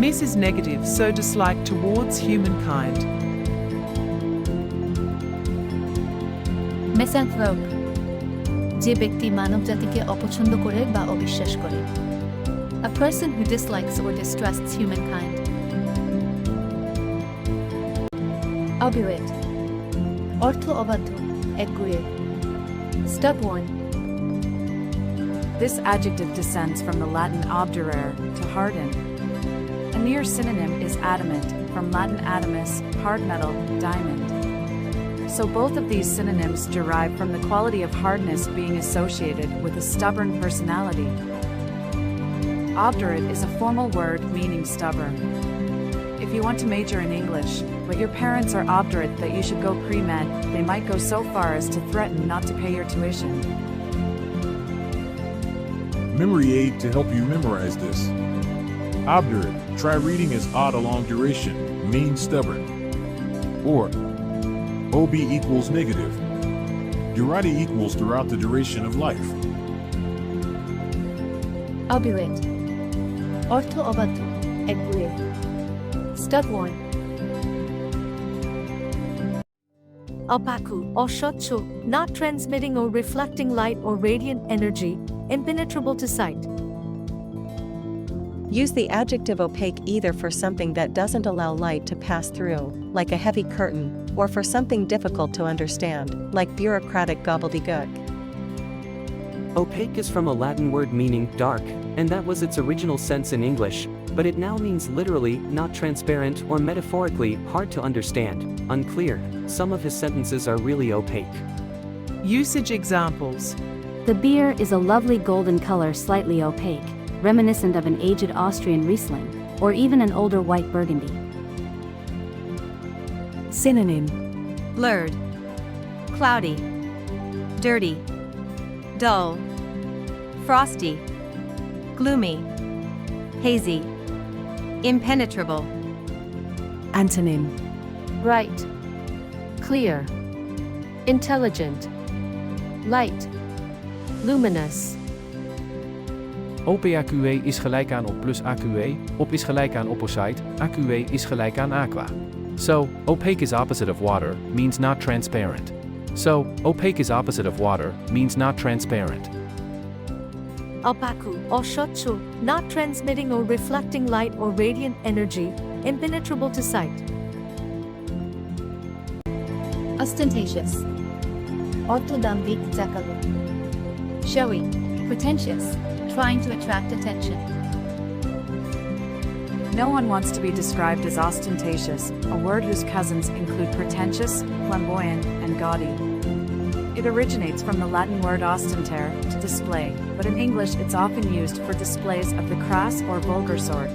Mis is negative, so dislike towards humankind. Misanthrope. যে ব্যক্তি মানবজাতিকে অপছন্দ করে বা অবিশ্বাস করে. A person who dislikes or distrusts humankind. Obdurate. অর্থ অবাধ্য, একগুঁয়ে. Stubborn. This adjective descends from the Latin obdurare, to harden. A near synonym is adamant, from Latin adamus, hard metal, diamond. So both of these synonyms derive from the quality of hardness being associated with a stubborn personality. Obdurate is a formal word meaning stubborn. If you want to major in English, but your parents are obdurate that you should go pre-med, they might go so far as to threaten not to pay your tuition. Memory aid to help you memorize this. Obdurate, try reading as odd along duration, means stubborn. Or, OB equals negative. Durati equals throughout the duration of life. Obdurate. অর্থ অবাধ্য, একগুঁয়ে. Stubborn. Opaque, or স্বচ্ছ, not transmitting or reflecting light or radiant energy, impenetrable to sight. Use the adjective opaque either for something that doesn't allow light to pass through, like a heavy curtain, or for something difficult to understand, like bureaucratic gobbledygook. Opaque is from a Latin word meaning dark, and that was its original sense in English, but it now means literally not transparent or metaphorically hard to understand, unclear. Some of his sentences are really opaque. Usage examples. The beer is a lovely golden color, slightly opaque, reminiscent of an aged Austrian Riesling, or even an older white Burgundy. Synonym: blurred, cloudy, dirty, dull, frosty, gloomy, hazy, impenetrable. Antonym: Bright, clear, intelligent, light, luminous. OP-AQE is gelijk aan op plus AQE, op is gelijk aan opposite, AQE is gelijk aan aqua. So, opaque is opposite of water, means not transparent. So, opaque is opposite of water, means not transparent. Opaque or shochu, not transmitting or reflecting light or radiant energy, impenetrable to sight. Ostentatious. Orthodambik zakalu. Showy, pretentious, trying to attract attention. No one wants to be described as ostentatious, a word whose cousins include pretentious, flamboyant, and gaudy. It originates from the Latin word ostentare, to display, but in English it's often used for displays of the crass or vulgar sort.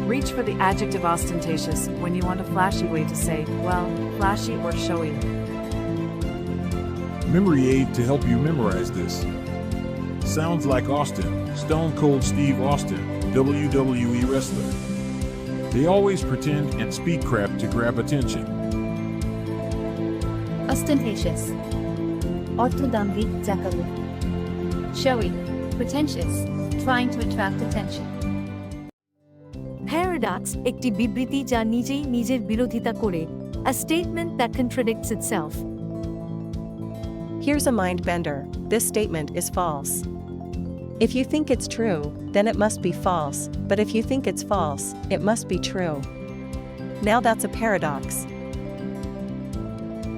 Reach for the adjective ostentatious when you want a flashy way to say, well, flashy or showy. Memory aid to help you memorize this. Sounds like Austin, Stone Cold Steve Austin, WWE wrestler. They always pretend and speak crap to grab attention. Ostentatious. Orthodambik zakalu. Showy, pretentious, trying to attract attention. Paradox, একটি বিবৃতি যা নিজেই নিজের বিরোধিতা করে, a statement that contradicts itself. Here's a mind bender. This statement is false. If you think it's true, then it must be false, but if you think it's false, it must be true. Now that's a paradox.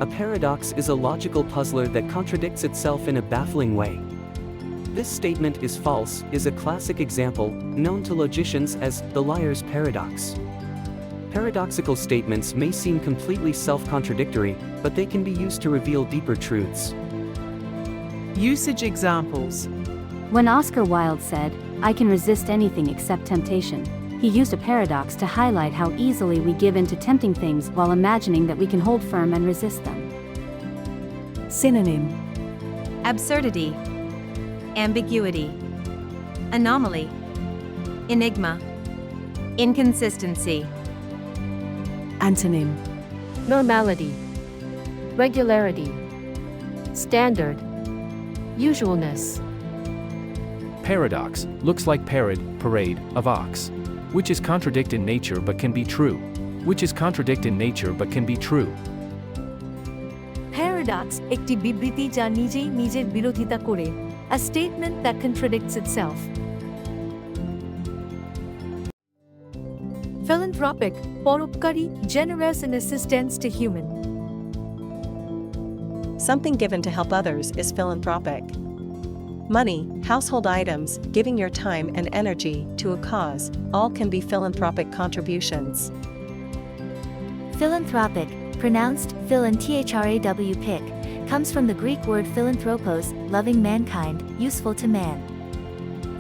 A paradox is a logical puzzler that contradicts itself in a baffling way. This statement is false is a classic example, known to logicians as the liar's paradox. Paradoxical statements may seem completely self-contradictory, but they can be used to reveal deeper truths. Usage examples. When Oscar Wilde said, "I can resist anything except temptation," he used a paradox to highlight how easily we give in to tempting things while imagining that we can hold firm and resist them. Synonym: Absurdity, ambiguity, anomaly, enigma, inconsistency. Antonym: Normality, regularity, standard, usualness. Paradox looks like parade of ox, which is contradict in nature but can be true. Which is contradict in nature but can be true. Paradox, একটি বিবৃতি যা নিজেই নিজের বিরোধিতা করে, a statement that contradicts itself. Philanthropic, পরোপকারী, generous in assistance to human. Something given to help others is philanthropic. Money, household items, giving your time and energy to a cause, all can be philanthropic contributions. Philanthropic, pronounced philanthropic, comes from the Greek word philanthropos, loving mankind, useful to man.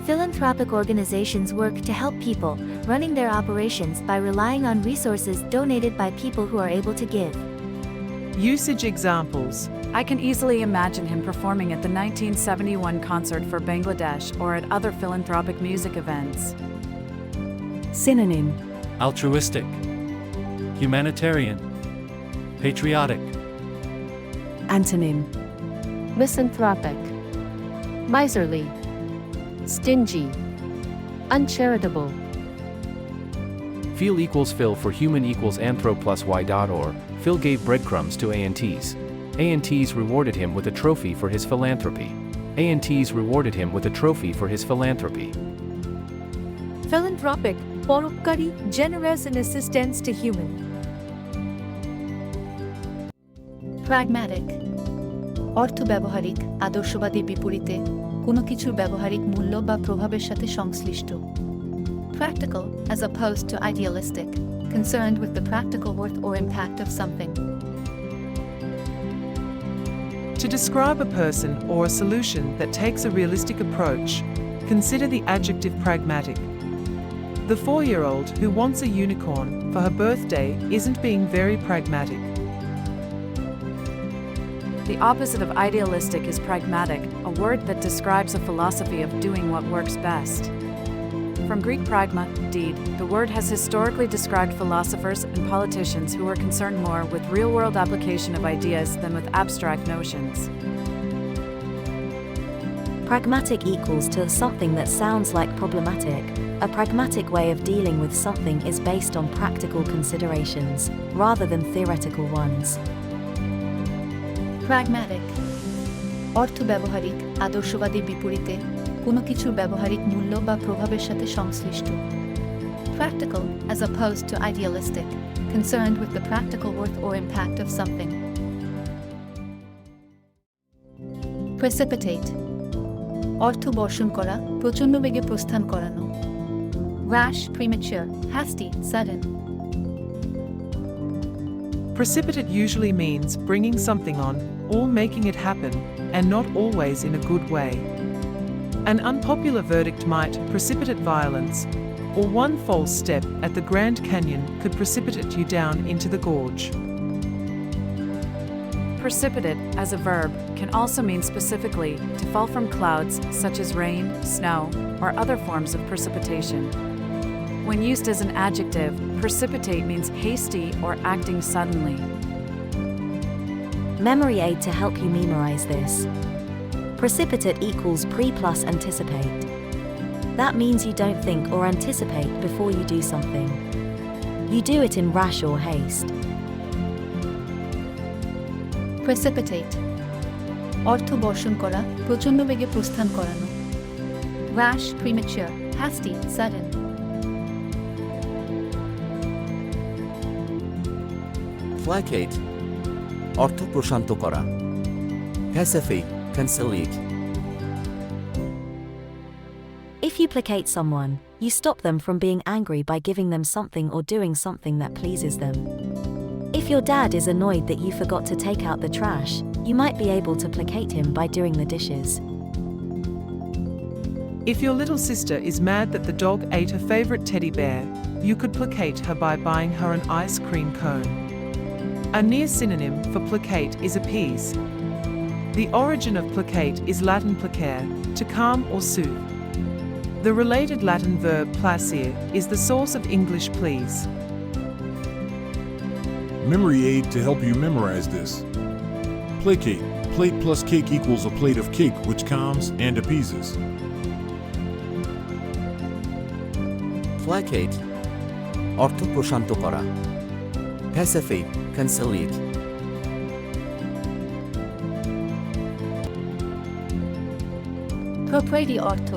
Philanthropic organizations work to help people, running their operations by relying on resources donated by people who are able to give. Usage examples. I can easily imagine him performing at the 1971 concert for Bangladesh or at other philanthropic music events. Synonym: altruistic, humanitarian, patriotic. Antonym: Misanthropic, miserly, stingy, uncharitable. Feel equals Phil for human equals anthro plus y.or. Phil gave breadcrumbs to ANTs. ANTs rewarded him with a trophy for his philanthropy. ANTs rewarded him with a trophy for his philanthropy. Philanthropic, পরোপকারী, generous in assistance to human. Pragmatic. অর্থব্যবহারিক, আদর্শবাদীর বিপরীতে, কোনো কিছুর ব্যবহারিক মূল্য বা প্রভাবের সাথে সংশ্লিষ্ট. Practical, as opposed to idealistic, concerned with the practical worth or impact of something. To describe a person or a solution that takes a realistic approach, consider the adjective pragmatic. The 4-year-old who wants a unicorn for her birthday isn't being very pragmatic. The opposite of idealistic is pragmatic, a word that describes a philosophy of doing what works best. From Greek pragma, deed, the word has historically described philosophers and politicians who were concerned more with real-world application of ideas than with abstract notions. Pragmatic equals to something that sounds like problematic. A pragmatic way of dealing with something is based on practical considerations, rather than theoretical ones. Pragmatic অর্থ ব্যবহারিক আদর্শবাদের বিপরীতে কোনো কিছুর ব্যবহারিক মূল্য বা প্রভাবের সাথে সংশ্লিষ্ট. Practical, as opposed to idealistic, concerned with the practical worth or impact of something. Precipitate অর্থ বর্ষণ করা, প্রচণ্ড বেগে প্রস্থান করানো. Rash, premature, hasty, sudden. Precipitate usually means bringing something on, or making it happen, and not always in a good way. An unpopular verdict might precipitate violence, or one false step at the Grand Canyon could precipitate you down into the gorge. Precipitate, as a verb, can also mean specifically to fall from clouds, such as rain, snow, or other forms of precipitation. When used as an adjective, precipitate means hasty or acting suddenly. Memory aid to help you memorize this. Precipitate equals pre plus anticipate. That means you don't think or anticipate before you do something. You do it in rash or haste. Precipitate অর্থ বর্ষণ করা, প্রচণ্ড বেগে প্রস্থান করানো. Rash, premature, hasty, sudden. Placate অর্থ প্রশান্ত করা. Pacify, conciliate. If you placate someone, you stop them from being angry by giving them something or doing something that pleases them. If your dad is annoyed that you forgot to take out the trash, you might be able to placate him by doing the dishes. If your little sister is mad that the dog ate her favorite teddy bear, you could placate her by buying her an ice cream cone. A near synonym for placate is appease. The origin of placate is Latin placare, to calm or soothe. The related Latin verb placere is the source of English please. Memory aid to help you memorize this. Placate. Plate plus cake equals a plate of cake which calms and appeases. Placate অর্থ প্রশান্ত করা. Pacify, conciliate. Propriety অর্থ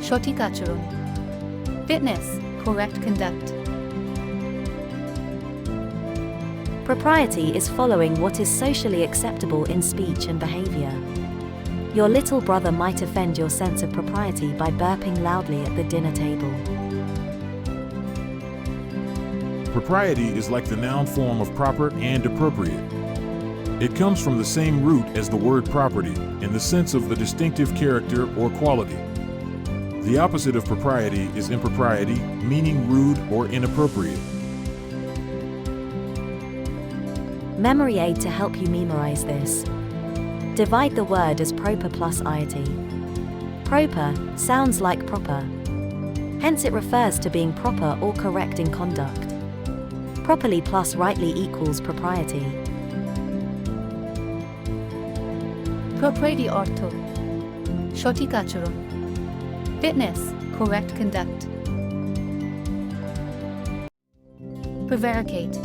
সঠিক আচরণ. Fitness, correct conduct. Propriety is following what is socially acceptable in speech and behavior. Your little brother might offend your sense of propriety by burping loudly at the dinner table. Propriety is like the noun form of proper and appropriate. It comes from the same root as the word property, in the sense of the distinctive character or quality. The opposite of propriety is impropriety, meaning rude or inappropriate. Memory aid to help you memorize this. Divide the word as proper plus iety. Proper sounds like proper. Hence it refers to being proper or correct in conduct. Properly plus rightly equals propriety. Propriety অর্থ সঠিক আচরণ. Fitness, correct conduct. Prevaricate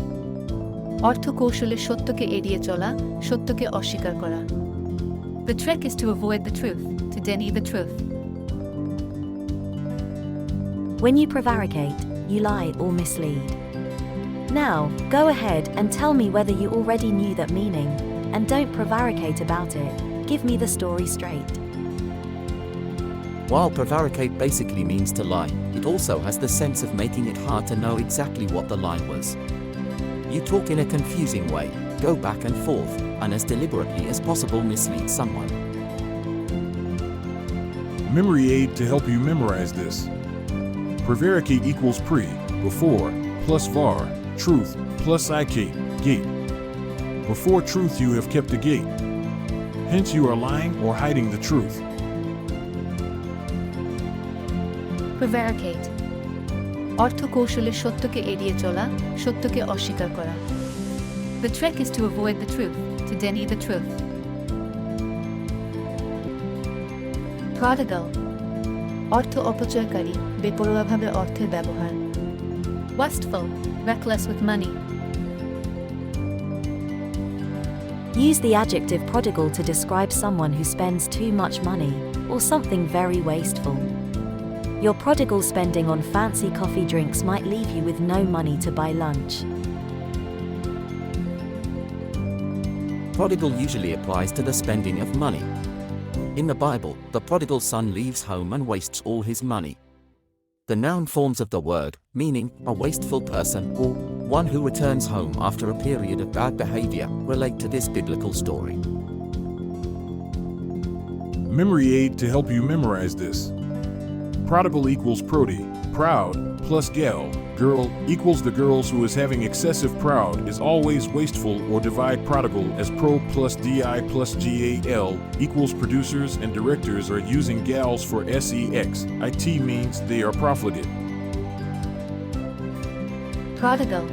অর্থ কৌশলে সত্যকে এড়িয়ে চলা, সত্যকে অস্বীকার করা. The trick is to avoid the truth, to deny the truth. When you prevaricate, you lie or mislead. Now, go ahead and tell me whether you already knew that meaning, and don't prevaricate about it. Give me the story straight. While prevaricate basically means to lie, it also has the sense of making it hard to know exactly what the lie was. You talk in a confusing way, go back and forth, and as deliberately as possible mislead someone. Memory aid to help you memorize this. Prevaricate equals pre, before, plus var, truth, plus ik, gate. Before truth you have kept a gate. Hence you are lying or hiding the truth. Prevaricate. অর্থ কৌশলে সত্যকে এড়িয়ে চলা, সত্যকে অস্বীকার করা. The trick is to avoid the truth, to deny the truth. Prodigal. অর্থ অপচয়কারী, বেপরোয়াভাবে অর্থের ব্যবহার. Wasteful, reckless with money. Use the adjective prodigal to describe someone who spends too much money, or something very wasteful. Your prodigal spending on fancy coffee drinks might leave you with no money to buy lunch. Prodigal usually applies to the spending of money. In the Bible, the prodigal son leaves home and wastes all his money. The noun forms of the word, meaning a wasteful person or one who returns home after a period of bad behavior, relate to this biblical story. Memory aid to help you memorize this. Prodigal equals prody, proud, plus gal, girl, equals the girls who is having excessive proud is always wasteful, or divide prodigal as pro plus di plus gal equals producers and directors are using gals for sex. It means they are profligate. Prodigal.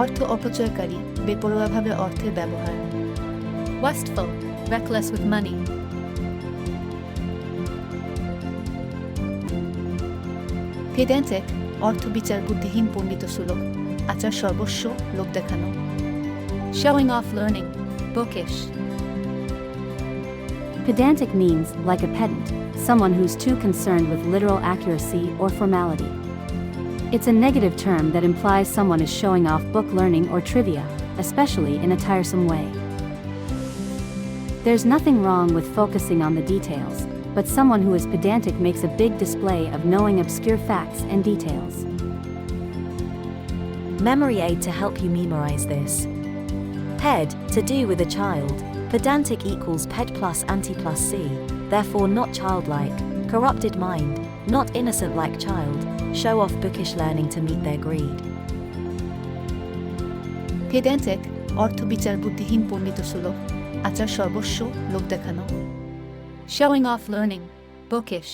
অর্থ অপচয়কারী, বেপরোয়াভাবে অর্থের ব্যবহার. Wasteful, reckless with money. Pedantic, অর্থ বিচার বুদ্ধিহীন পণ্ডিতসুলভ, আচার সর্বস্ব, লোক দেখানো. Showing off learning, bookish. Pedantic means, like a pedant, someone who's too concerned with literal accuracy or formality. It's a negative term that implies someone is showing off book learning or trivia, especially in a tiresome way. There's nothing wrong with focusing on the details, but someone who is pedantic makes a big display of knowing obscure facts and details. Memory aid to help you memorize this. Ped, to do with a child. Pedantic equals ped plus anti plus c, therefore not childlike. Corrupted mind, not innocent like child. Show off bookish learning to meet their greed. Pedantic, অর্থ বিচার বুদ্ধিহীন পণ্ডিতসুলভ, আচার সর্বস্ব, লোক দেখানো. Showing off learning, bookish.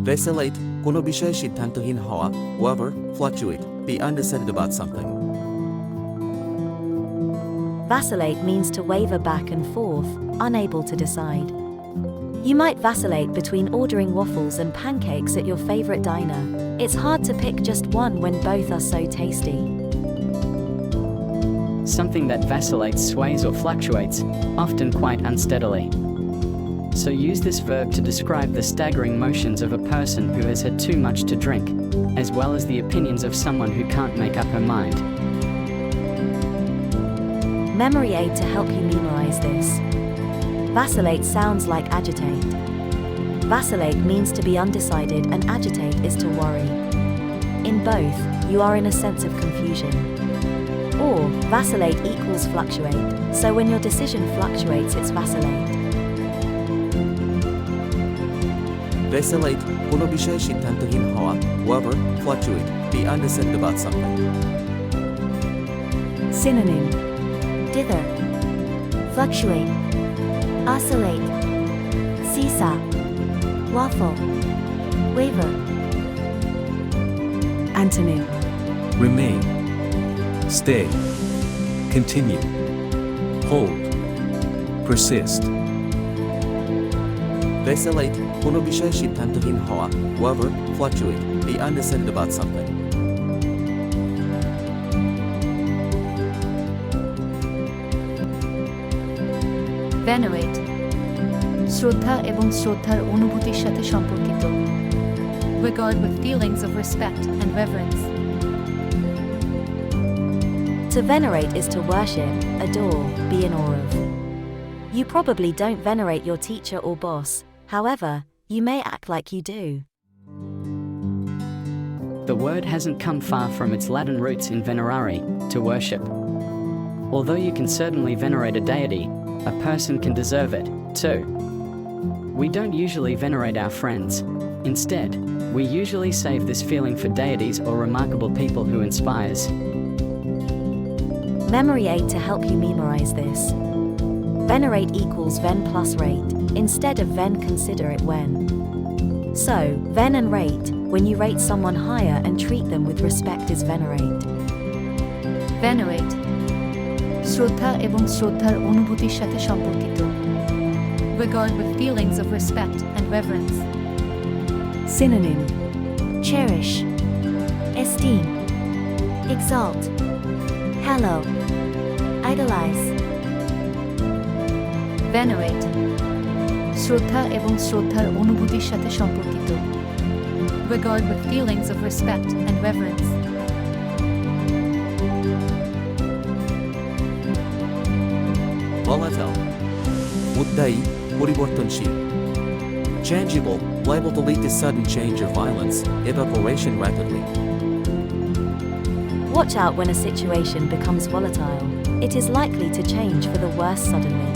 Vacillate, কোনো বিষয়ে সিদ্ধান্তহীন হওয়া, waver, fluctuate, be undecided about something. Vacillate means to waver back and forth, unable to decide. You might vacillate between ordering waffles and pancakes at your favorite diner. It's hard to pick just one when both are so tasty. Something that vacillates, sways or fluctuates, often quite unsteadily. So use this verb to describe the staggering motions of a person who has had too much to drink, as well as the opinions of someone who can't make up her mind. Memory aid to help you memorize this. Vacillate sounds like agitate. Vacillate means to be undecided and agitate is to worry. In both, you are in a sense of confusion. Or, vacillate equals fluctuate, so when your decision fluctuates it's vacillate. Vacillate, কোনো বিষয়ে সিদ্ধান্তহীন হওয়া, waver, fluctuate, be undecided about something. Synonym. Dither. Fluctuate. Oscillate. Seesaw. Waffle. Waver. Antonym. Remain. Stay. Continue. Hold. Persist. Vacillate, কোনো বিষয়ে সিদ্ধান্তহীন হওয়া, waver, fluctuate, be undecided about something. Venerate. শ্রদ্ধা এবং শ্রদ্ধার অনুভূতির সাথে সম্পর্কিত. Regard with feelings of respect and reverence. To venerate is to worship, adore, be in awe of. You probably don't venerate your teacher or boss, however, you may act like you do. the word hasn't come far from its Latin roots in venerare, to worship. Although you can certainly venerate a deity, a person can deserve it, too. We don't usually venerate our friends. Instead, we usually save this feeling for deities or remarkable people who inspires. Memory aid to help you memorize this. Venerate equals ven plus rate. Instead of ven, consider it when. So, ven and rate, when you rate someone higher and treat them with respect, is venerate. Venerate শ্রদ্ধা এবং শ্রদ্ধার অনুভূতির সাথে সম্পর্কিত. Regard with feelings of respect and reverence. Synonym: Cherish, esteem, exalt, hallow, idolize. Venerate শ্রদ্ধা এবং শ্রদ্ধার অনুভূতির সাথে সম্পর্কিত. Regard with feelings of respect and reverence. Volatile. উদ্দায়ী, পরিবর্তনশীল. Changeable, liable to lead to sudden change or violence, evaporation rapidly. Watch out when a situation becomes volatile. It is likely to change for the worse suddenly.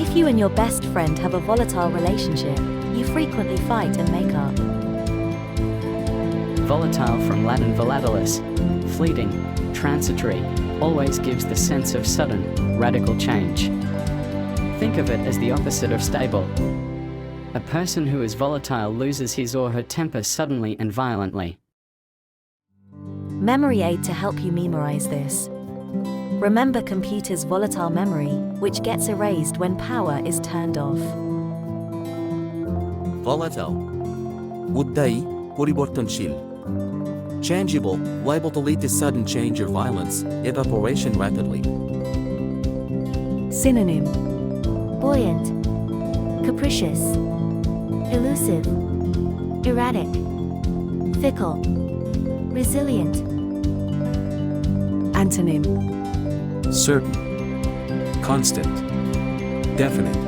If you and your best friend have a volatile relationship, you frequently fight and make up. Volatile from Latin volatilis, fleeting, transitory, always gives the sense of sudden, radical change. Think of it as the opposite of stable. A person who is volatile loses his or her temper suddenly and violently. Memory aid to help you memorize this. Remember computer's volatile memory, which gets erased when power is turned off. Volatile. উদ্দায়ী, পরিবর্তনশীল. Changeable, liable to lead to sudden change or violence, evaporation rapidly. Synonym: Buoyant, capricious, elusive, erratic, fickle, resilient. Antonym: Certain, constant, definite,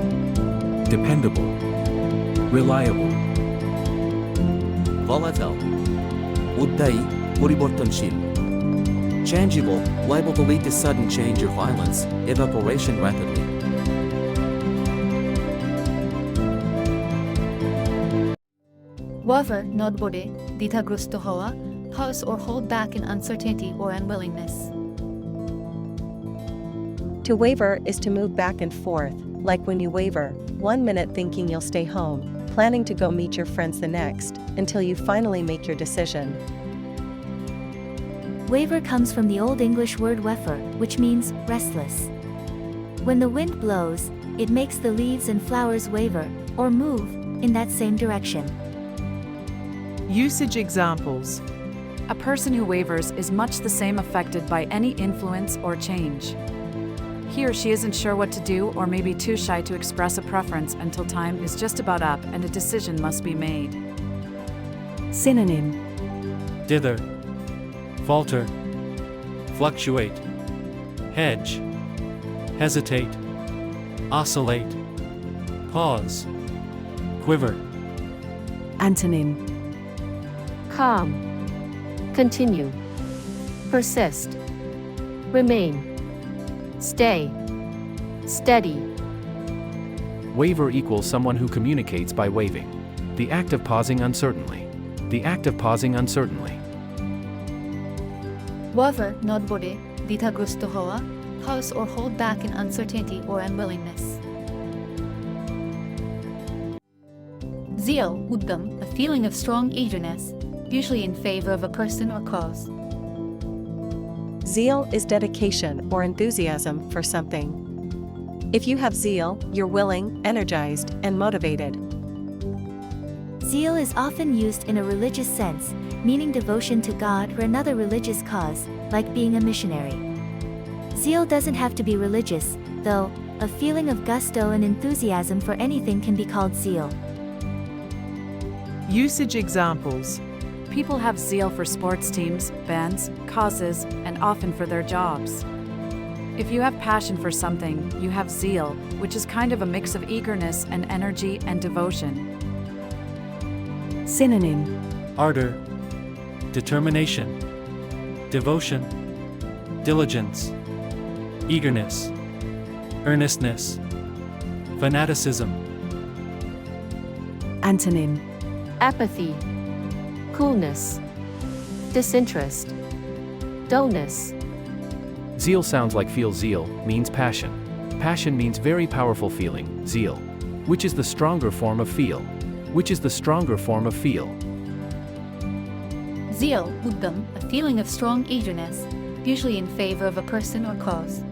dependable, reliable. Volatile. উদ্দায়ী, পরিবর্তনশীল. Changeable, liable to lead to sudden change or violence, evaporation rapidly. Waver নড়বড়ে, দ্বিধাগ্রস্ত হওয়া, pause or hold back in uncertainty or unwillingness. To waver is to move back and forth, like when you waver, 1 minute thinking you'll stay home, planning to go meet your friends the next, until you finally make your decision. Waver comes from the Old English word wefer, which means restless. When the wind blows, it makes the leaves and flowers waver, or move, in that same direction. Usage examples. A person who wavers is much the same affected by any influence or change. He or she isn't sure what to do or may be too shy to express a preference until time is just about up and a decision must be made. Synonym: Dither. Falter. Fluctuate. Hedge. Hesitate. Oscillate. Pause. Quiver. Antonym: Calm. Continue. Persist. Remain. Stay. Steady. Waver equals someone who communicates by waving. The act of pausing uncertainly. The act of pausing uncertainly. Waver নড়বড়ে, দ্বিধাগ্রস্ত হওয়া, pause or hold back in uncertainty or unwillingness. Zeal, uddam, a feeling of strong eagerness, usually in favor of a person or cause. Zeal is dedication or enthusiasm for something. If you have zeal, you're willing, energized, and motivated. Zeal is often used in a religious sense, meaning devotion to God or another religious cause, like being a missionary. Zeal doesn't have to be religious, though. A feeling of gusto and enthusiasm for anything can be called zeal. Usage examples. People have zeal for sports teams, bands, causes, and often for their jobs. If you have passion for something, you have zeal, which is kind of a mix of eagerness and energy and devotion. Synonym: Ardor. determination, devotion, diligence, eagerness, earnestness, fanaticism. Antonym: apathy, coolness, disinterest, dullness. Zeal sounds like feel. Zeal means passion. Passion means very powerful feeling, zeal. Which is the stronger form of feel? Which is the stronger form of feel? Zeal, uddam, a feeling of strong eagerness, usually in favor of a person or cause.